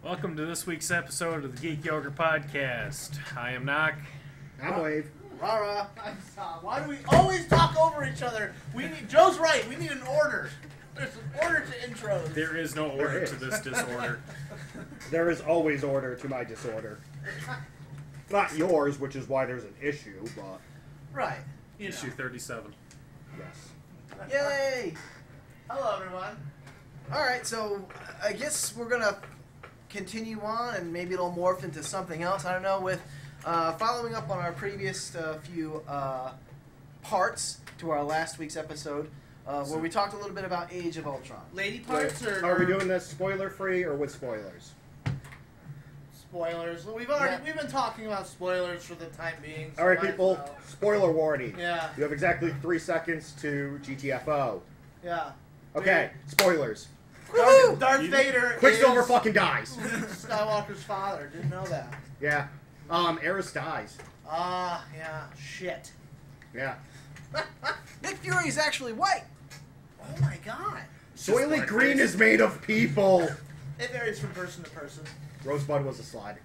Welcome to this week's episode of the Geek Yogurt Podcast. I am Knock. I'm Wave. Rah-rah. I'm Tom. Why do we always talk over each other? Joe's right. We need an order. There's an order to intros. There is no order to this disorder. There is always order to my disorder. Not yours, which is why there's an issue, but... Right. Issue 37. Yes. Yay! Hello, everyone. Alright, so I guess we're going to continue on, and maybe it'll morph into something else, I don't know, with following up on our previous few parts to our last week's episode, where we talked a little bit about Age of Ultron. Lady parts or... Are we doing this spoiler-free or with spoilers? Spoilers. We've been talking about spoilers for the time being. So Alright, people, spoiler warning. Yeah. You have exactly 3 seconds to GTFO. Yeah. Okay, spoilers. Darth Vader Quicksilver is fucking dies. Skywalker's father. Didn't know that. Yeah. Eris dies. Yeah. Shit. Yeah. Nick Fury is actually white! Oh my god. Soylent Green is made of people. It varies from person to person. Rosebud was a slide.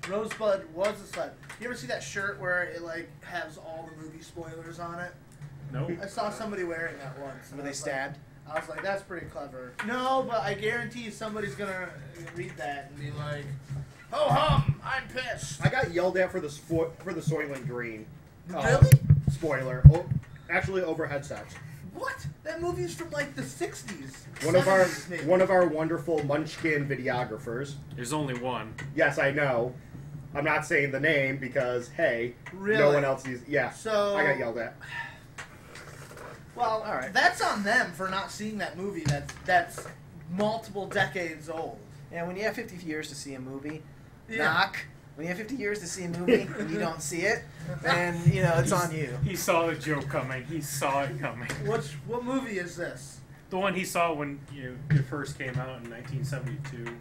Rosebud was a sled. You ever see that shirt where it like has all the movie spoilers on it? Nope. I saw somebody wearing that once. and Were I they was stabbed? I was like, that's pretty clever. No, but I guarantee somebody's gonna read that and be like, "Ho hum, I'm pissed." I got yelled at for the Soylent Green. Really? Spoiler. Actually, over headsets. What? That movie's from like the '60s. One of our 70s maybe. one of our wonderful Munchkin videographers. There's only one. Yes, I know. I'm not saying the name because hey, Really? no one else uses. Yeah. So I got yelled at. Well, All right. that's on them for not seeing that movie. That's multiple decades old. And when you have 50 years to see a movie, Yeah. knock. When you have 50 years to see a movie and you don't see it, then, it's on you. He saw the joke coming. He saw it coming. What movie is this? The one he saw when you first came out in 1972.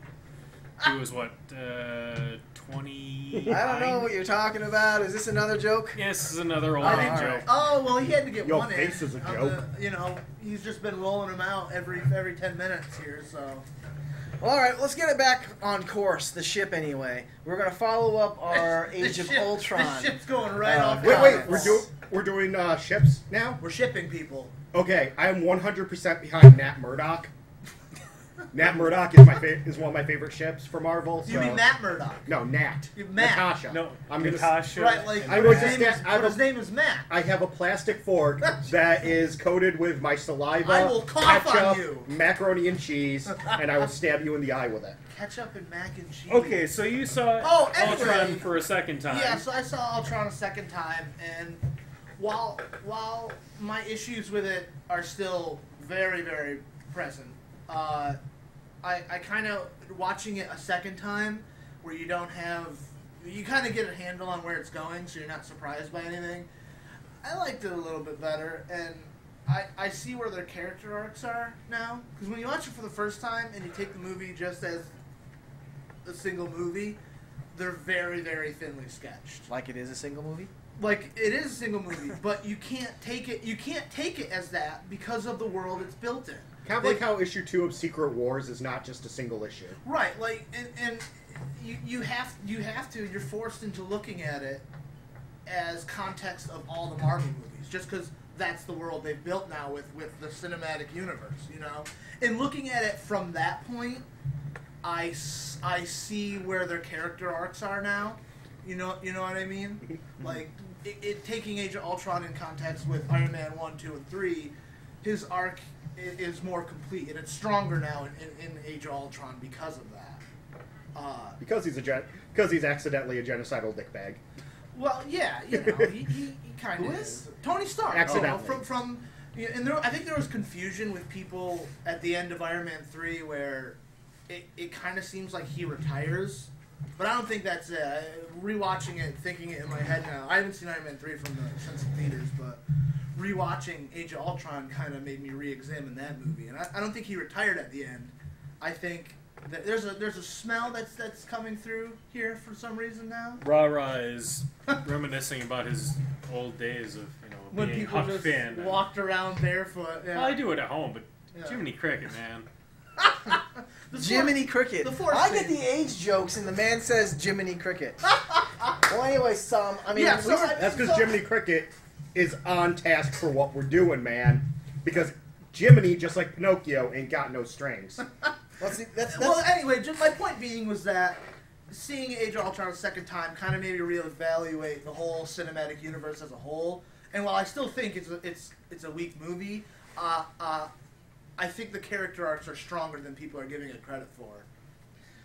He was what, 20? I don't know what you're talking about. Is this another joke? Yes, this is another old Oh, man all joke. right. Oh, well, he had to get Your one face in. is a of joke. He's just been rolling them out every 10 minutes here, so. Well, alright, let's get it back on course, the ship anyway. We're going to follow up our Age of Ultron. The ship's going right off. Wait, course. we're doing ships now. We're shipping people. Okay, I am 100% behind Nat Murdock. Nat Murdock is one of my favorite ships for Marvel. You mean Matt Murdock? No, Nat. Matt. Natasha. No, I'm gonna Natasha. Right, like, and I but was his, just- name is, I but have his name is Matt. I have a plastic fork that is coated with my saliva, I will cough on ketchup, you. macaroni and cheese, and I will stab you in the eye with it. Ketchup and mac and cheese. Okay, so you saw anyway. Ultron for a second time. Yeah, so I saw Ultron a second time, and while my issues with it are still very, very present, I kind of, watching it a second time, where you kind of get a handle on where it's going, so you're not surprised by anything. I liked it a little bit better, and I see where their character arcs are now. Because when you watch it for the first time, and you take the movie just as a single movie, they're very, very thinly sketched. Like it is a single movie? Like, it is a single movie, but you can't take it as that because of the world it's built in. Kind of like how issue 2 of Secret Wars is not just a single issue. Right, like, and you have to, you're forced into looking at it as context of all the Marvel movies, just because that's the world they've built now with the cinematic universe, And looking at it from that point, I see where their character arcs are now. You know what I mean? Like, it taking Age of Ultron in context with Iron Man 1, 2, and 3, his arc is more complete, and it's stronger now in Age of Ultron because of that. Because he's accidentally a genocidal dickbag. Well, yeah, he kind of is. Tony Stark. Accidentally. And I think there was confusion with people at the end of Iron Man 3 where it kind of seems like he retires. But I don't think that's it. Rewatching it, thinking it in my head now. I haven't seen Iron Man 3 since the theaters, but rewatching Age of Ultron kind of made me re-examine that movie. And I don't think he retired at the end. I think that there's a smell that's coming through here for some reason now. Rah-Rah is reminiscing about his old days of, When being people Huck just Finn. walked around barefoot. Yeah. Well, I do it at home, but Yeah. Jiminy Cricket, man. Jiminy Cricket. the Force I get thing. the age jokes, and the man says Jiminy Cricket. Well, anyway, I mean, Yeah, we so were- That's because Jiminy Cricket is on task for what we're doing, man. Because Jiminy, just like Pinocchio, ain't got no strings. let's see, that's Well, anyway, just my point being was that seeing Age of Ultron a second time kind of made me reevaluate the whole cinematic universe as a whole. And while I still think it's a weak movie, I think the character arcs are stronger than people are giving it credit for.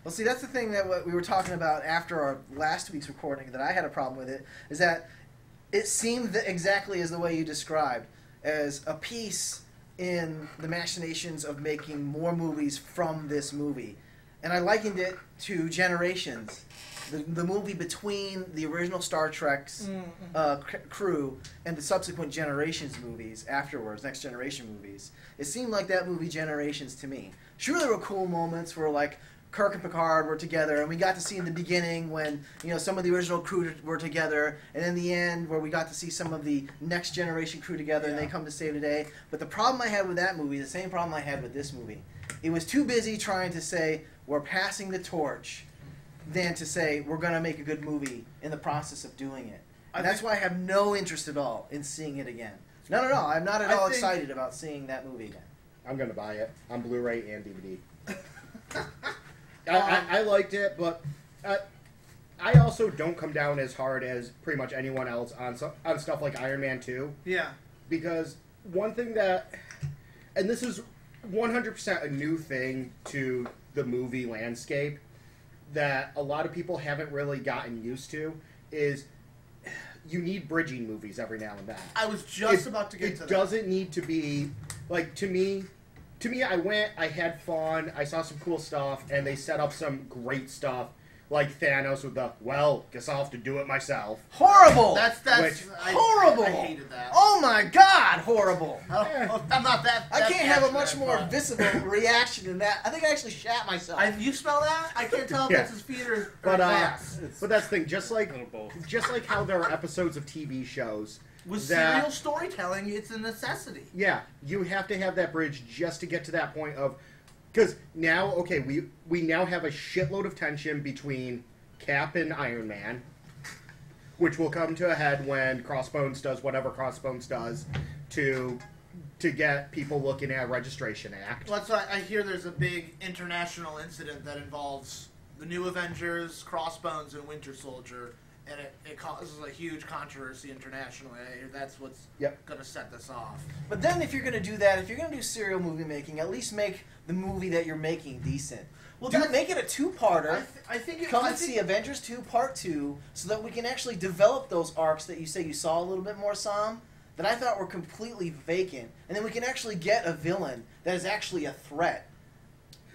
Well, see, that's the thing that what we were talking about after our last week's recording that I had a problem with it, is that it seemed exactly as the way you described, as a piece in the machinations of making more movies from this movie. And I likened it to Generations, the movie between the original Star Trek's crew and the subsequent Generations movies afterwards, Next Generation movies. It seemed like that movie Generations to me. Sure, there were cool moments where, like, Kirk and Picard were together, and we got to see in the beginning when, you know, some of the original crew were together, and in the end where we got to see some of the Next Generation crew together and they come to save the day. But the problem I had with that movie, the same problem I had with this movie, it was too busy trying to say we're passing the torch than to say we're going to make a good movie in the process of doing it. And that's why I have no interest at all in seeing it again. No, I'm not at all excited about seeing that movie again. I'm going to buy it on Blu-ray and DVD. I liked it, but I also don't come down as hard as pretty much anyone else on stuff like Iron Man 2. Yeah. Because one thing that, and this is 100% a new thing to the movie landscape that a lot of people haven't really gotten used to, is you need bridging movies every now and then. I was just about to get to that. It doesn't need to be, like, to me, I went, I had fun, I saw some cool stuff, and they set up some great stuff, like Thanos with the, well, guess I'll have to do it myself. Horrible! Horrible! I hated that. Oh my god, horrible! I'm not that. I can't have a passionate, much more but- visceral reaction than that. I think I actually shat myself. You smell that? I can't tell if Yeah. that's his feet or But glass. but that's the thing, just like both. how there are episodes of TV shows With that, serial storytelling, it's a necessity. yeah, you have to have that bridge just to get to that point of, because now, okay, we now have a shitload of tension between Cap and Iron Man, which will come to a head when Crossbones does whatever Crossbones does to get people looking at a Registration Act. Well, that's why I hear there's a big international incident that involves the New Avengers, Crossbones, and Winter Soldier, and it causes a huge controversy internationally. I hear that's what's going to set this off. But then if you're going to do that, if you're going to do serial movie making, at least make the movie that you're making decent. Well, Make it a two-parter. I think Come and see Avengers 2 Part 2 so that we can actually develop those arcs that you say you saw a little bit more, Sam, that I thought were completely vacant. And then we can actually get a villain that is actually a threat.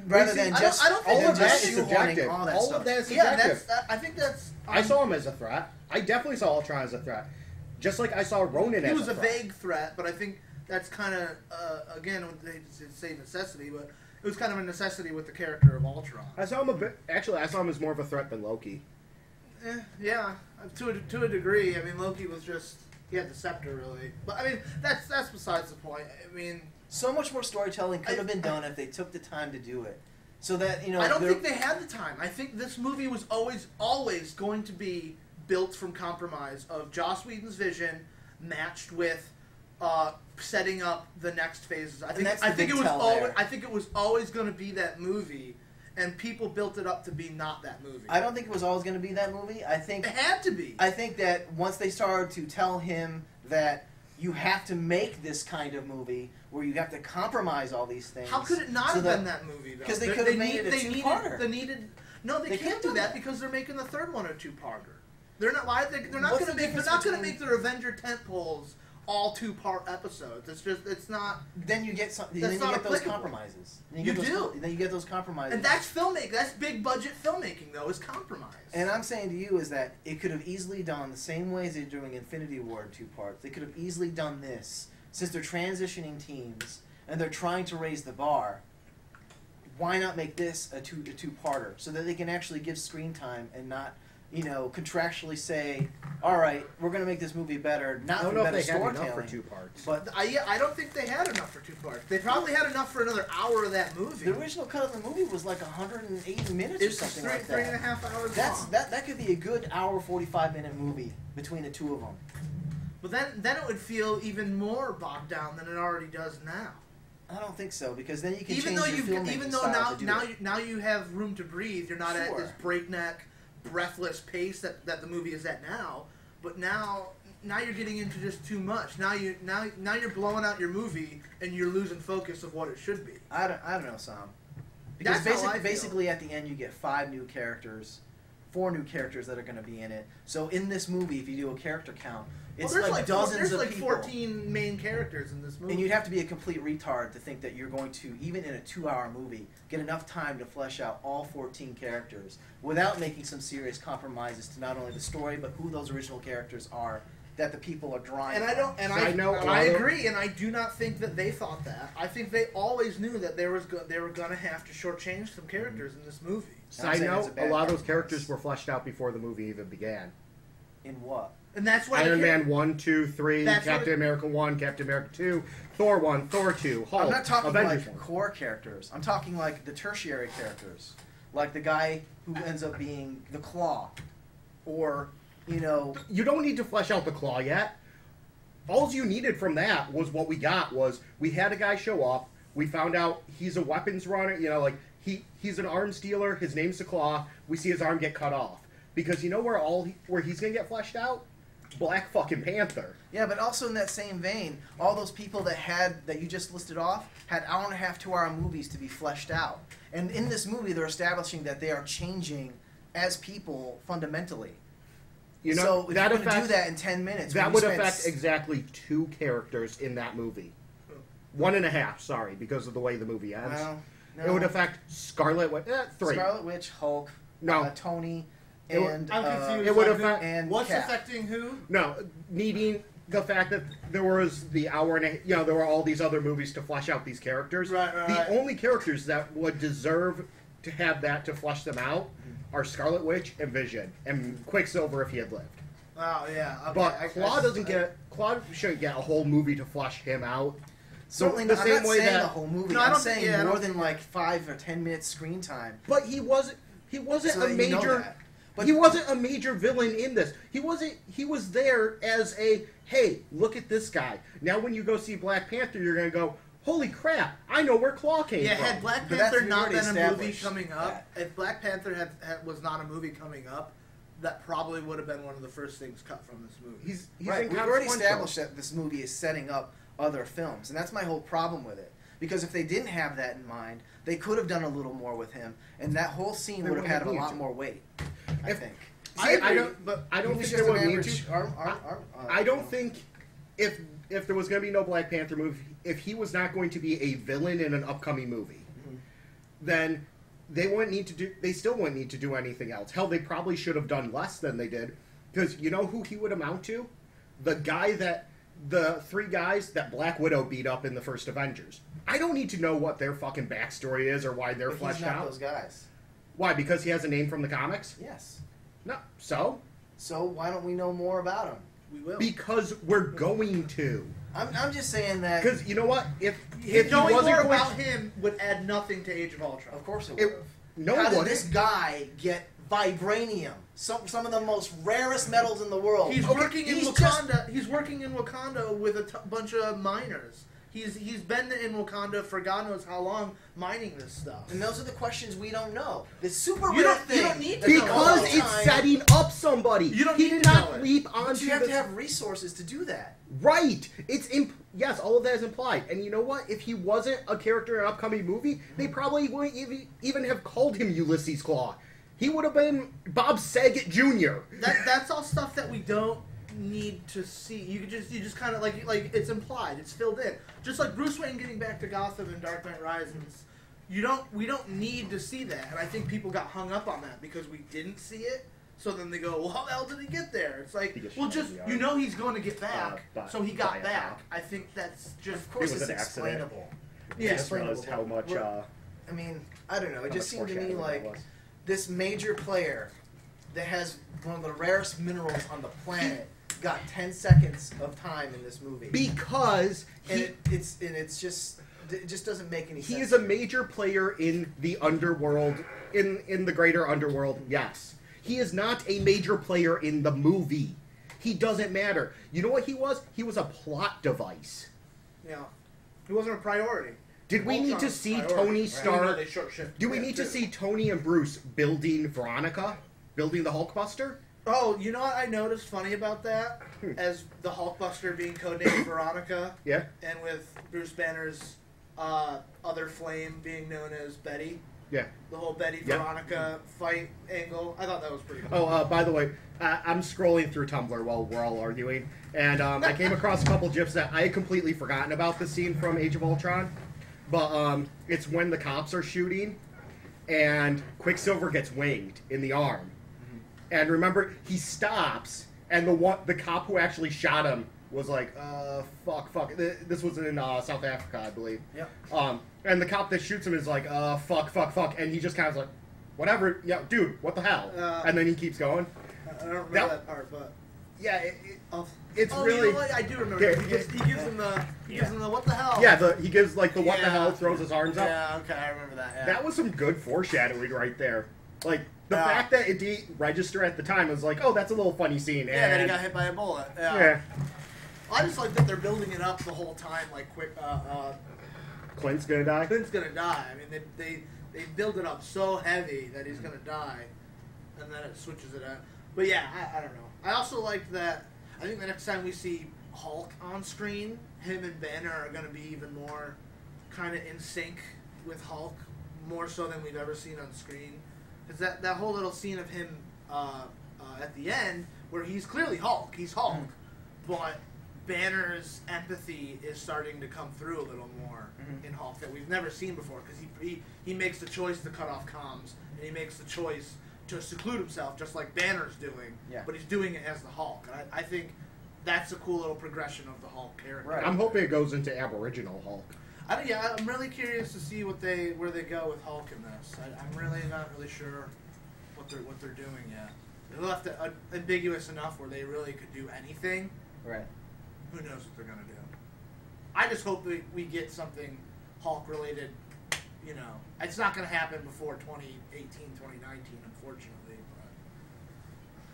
Rather than just I don't think all of that that's is shoehorning subjective. all that All stuff. of that is Yeah, subjective. I think that's. I saw him as a threat. I definitely saw Ultron as a threat. Just like I saw Ronan He as was a a threat. vague threat, but I think that's kind of again they say necessity, but it was kind of a necessity with the character of Ultron. I saw him a bit. Actually, I saw him as more of a threat than Loki. Yeah, to a degree. I mean, Loki was just he had the scepter really, but I mean that's besides the point. I mean, So much more storytelling could have been done if they took the time to do it. So that, you know, I don't think they had the time. I think this movie was always going to be built from compromise of Joss Whedon's vision matched with setting up the next phases. I think it was always going to be that movie, and people built it up to be not that movie. I don't think it was always going to be that movie. I think it had to be. I think that once they started to tell him that you have to make this kind of movie where you have to compromise all these things. How could it not have been that movie, though? Because they could have made it a two-parter. No, they can't do that because they're making the third one a two-parter. They're not going to make their Avenger tentpoles all two-part episodes. It's not. Then you get That's not those applicable. compromises. You do. Then you get those compromises. And that's filmmaking. That's big budget filmmaking, though, is compromise. And I'm saying to you is that it could have easily done the same way as they're doing Infinity War in two parts. They could have easily done this. Since they're transitioning teams and they're trying to raise the bar, why not make this a two-parter so that they can actually give screen time and not contractually say, all right, we're going to make this movie better, not I don't for know better if they had enough storytelling. for 2 parts. But I don't think they had enough for 2 parts. They probably had enough for another hour of that movie. the original cut of the movie was like 180 minutes or It's something three, like that. 3.5 hours long. That could be a good hour 45-minute movie between the two of them. But then it would feel even more bogged down than it already does now. I don't think so, because then you can Even change though your filmmaking even though style to do it. now you have room to breathe, you're not at Sure. this breakneck, breathless pace that the movie is at now. But now you're getting into just too much. Now you're blowing out your movie and you're losing focus of what it should be. I don't know, Sam. Because That's how I feel. basically at the end you get 4 new characters that are going to be in it. So in this movie, if you do a character count, it's there's like dozens there's of like people. 14 main characters in this movie. And you'd have to be a complete retard to think that you're going to, even in a 2-hour movie, get enough time to flesh out all 14 characters without making some serious compromises to not only the story, but who those original characters are that the people are drawing And I from. don't, and So I know I agree, and I do not think that they thought that. I think they always knew that they were going to have to shortchange some characters in this movie. Side saying it's note, a bad a lot of those compromise. characters were fleshed out before the movie even began. In what? And that's why Iron Man 1, 2, 3, That's what Captain America 1, Captain America 2, Thor 1, Thor 2, Hulk, I'm not talking Avengers like 1. core characters. I'm talking like the tertiary characters. Like the guy who ends up being the Claw. Or, You don't need to flesh out the Claw yet. All you needed from that was what we got was we had a guy show up. We found out he's a weapons runner. He's an arms dealer. His name's the Claw. We see his arm get cut off because you know where he's gonna get fleshed out? Black fucking Panther. yeah, but also in that same vein, all those people that you just listed off had 1.5 to 2-hour movies to be fleshed out. And in this movie, they're establishing that they are changing as people fundamentally. So if that you're going to affects do that in 10 minutes, that when would you spend affect exactly 2 characters in that movie. 1.5, sorry, because of the way the movie ends. Well, no. It would affect Scarlet Witch. 3. Scarlet Witch, Hulk, No. Tony, It would- and I'm confused. it would on who- affect- and what's Cap. affecting who? No, needing the fact that there was the hour and there were all these other movies to flesh out these characters. Right. The only characters that would deserve to have that to flesh them out are Scarlet Witch and Vision and Quicksilver if he had lived. Oh yeah. Okay. But Claw shouldn't get a whole movie to flesh him out. Certainly the not. same I'm not way saying that- the whole movie. No, I I'm don't saying think- yeah, I more don't than think- like 5 or 10 minutes screen time. But he wasn't So a that you know major. that. But He wasn't a major villain in this. He was there as a, hey, look at this guy. Now when you go see Black Panther, you're going to go, holy crap, I know where Claw came Yeah, from. had Black But that's- Panther we've not already been a movie established coming up, that. if Black Panther was not a movie coming up, that probably would have been one of the first things cut from this movie. He's right, we've already inconsequential. established that this movie is setting up other films, and that's my whole problem with it. Because if they didn't have that in mind, they could have done a little more with him, and that whole scene They would have had a wouldn't have lot needed more weight. I If- think. I agree, I don't, but I don't He's think just there an would need average to. I don't think if there was going to be no Black Panther movie, if he was not going to be a villain in an upcoming movie, then they wouldn't need to do. They still wouldn't need to do anything else. Hell, they probably should have done less than they did, because you know who he would amount to? The 3 guys that Black Widow beat up in the first Avengers. I don't need to know what their fucking backstory is or why they're But fleshed he's not out. those guys. Why? Because he has a name from the comics? Yes. No. So? So why don't we know more about him? we will. Because we're going to. I'm just saying that. Because you know what? If he Knowing wasn't more going about him would add nothing to Age of Ultron. Of course it It- would have. no How one did would. this guy get vibranium? Some of the most rarest metals in the world. He's Okay, working in he's Wakanda. just- He's working in Wakanda with a bunch of miners. He's been in Wakanda for God knows how long mining this stuff. and those are the questions we don't know. The super You rare don't- thing. you don't need to that know all Because the it's time- setting up somebody. You don't he need did to not know it. leap But onto you have the to have resources to do that. right. It's yes, all of that is implied. And you know what? If he wasn't a character in an upcoming movie, they probably wouldn't even have called him Ulysses Claw. He would have been Bob Saget Jr. That's all stuff that we don't need to see. You just kind of like it's implied. It's filled in. Just like Bruce Wayne getting back to Gotham in Dark Knight Rises. We don't need to see that. And I think people got hung up on that because we didn't see it. So then they go, well, how the hell did he get there? It's like, well, just he's going to get back, but so he got by back. a I think that's just Of course, It was it's an accident. explainable. yeah. Just realized how much. I mean, I don't know. It how just much seemed to me foreshadowing that like was. this major player that has one of the rarest minerals on the planet got 10 seconds of time in this movie. Because It just doesn't make any sense. he is a major player in the underworld, in the greater underworld, yes. He is not a major player in the movie. He doesn't matter. You know what he was? He was a plot device. Yeah. He wasn't a priority. Did we need to see Tony Stark? Do we need to see Tony and Bruce building Veronica? Building the Hulkbuster? Oh, you know what I noticed funny about that? As the Hulkbuster being codenamed Veronica. Yeah. And with Bruce Banner's other flame being known as Betty. Yeah. The whole Betty-Veronica fight angle. I thought that was pretty cool. Oh, by the way, I'm scrolling through Tumblr while we're all arguing, and I came across a couple GIFs that I had completely forgotten about the scene from Age of Ultron. But it's when the cops are shooting, and Quicksilver gets winged in the arm. Mm-hmm. And remember, he stops, and the cop who actually shot him was like, fuck. This was in South Africa, I believe. Yep. And the cop that shoots him is like, fuck. And he just kind of like, whatever, yeah, dude, what the hell? And then he keeps going. I don't remember that part, but... Yeah, it's really... You know what? I do remember. Yeah, He gives them the what the hell? Yeah, he gives like the what the hell, throws his arms up. Yeah, okay, I remember that. Yeah. That was some good foreshadowing right there. Like, the fact that it didn't register at the time was like, oh, that's a little funny scene. Yeah, then he got hit by a bullet. Yeah. I just like that they're building it up the whole time, like Clint's gonna die? Clint's gonna die. I mean, they build it up so heavy that he's gonna die, and then it switches it out. But yeah, I don't know. I also liked that. I think the next time we see Hulk on screen, him and Banner are gonna be even more kind of in sync with Hulk, more so than we've ever seen on screen. Because that whole little scene of him at the end, where he's clearly Hulk, but Banner's empathy is starting to come through a little more in Hulk that we've never seen before, because he makes the choice to cut off comms, and he makes the choice to seclude himself, just like Banner's doing, but he's doing it as the Hulk. And I think that's a cool little progression of the Hulk character. Right. I'm hoping it goes into Aboriginal Hulk. I'm really curious to see where they go with Hulk in this. I'm really not really sure what they're doing yet. They left it ambiguous enough where they really could do anything. Right. Who knows what they're gonna do? I just hope we get something Hulk related. You know, it's not gonna happen before 2018, 2019, unfortunately.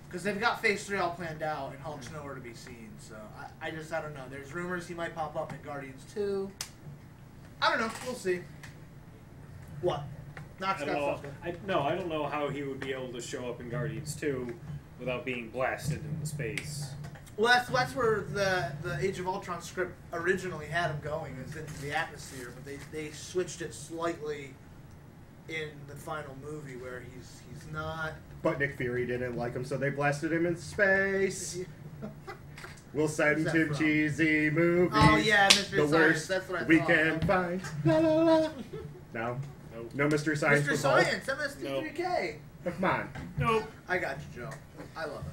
Because they've got Phase 3 all planned out, and Hulk's nowhere to be seen. So I don't know. There's rumors he might pop up in Guardians 2. I don't know. We'll see. What? Not Scott Sucker. I don't know how he would be able to show up in Guardians 2 without being blasted into space. Well, that's where the Age of Ultron script originally had him going, is into the atmosphere, but they switched it slightly in the final movie where he's not. But Nick Fury didn't like him, so they blasted him in space. We'll send him cheesy movies. Oh yeah, Mystery the Science. Worst That's what I we thought. can find. La la la. No. Nope. No Mystery Science. Mystery Science. MST3K. Come on. Nope. I got you, Joe. I love it.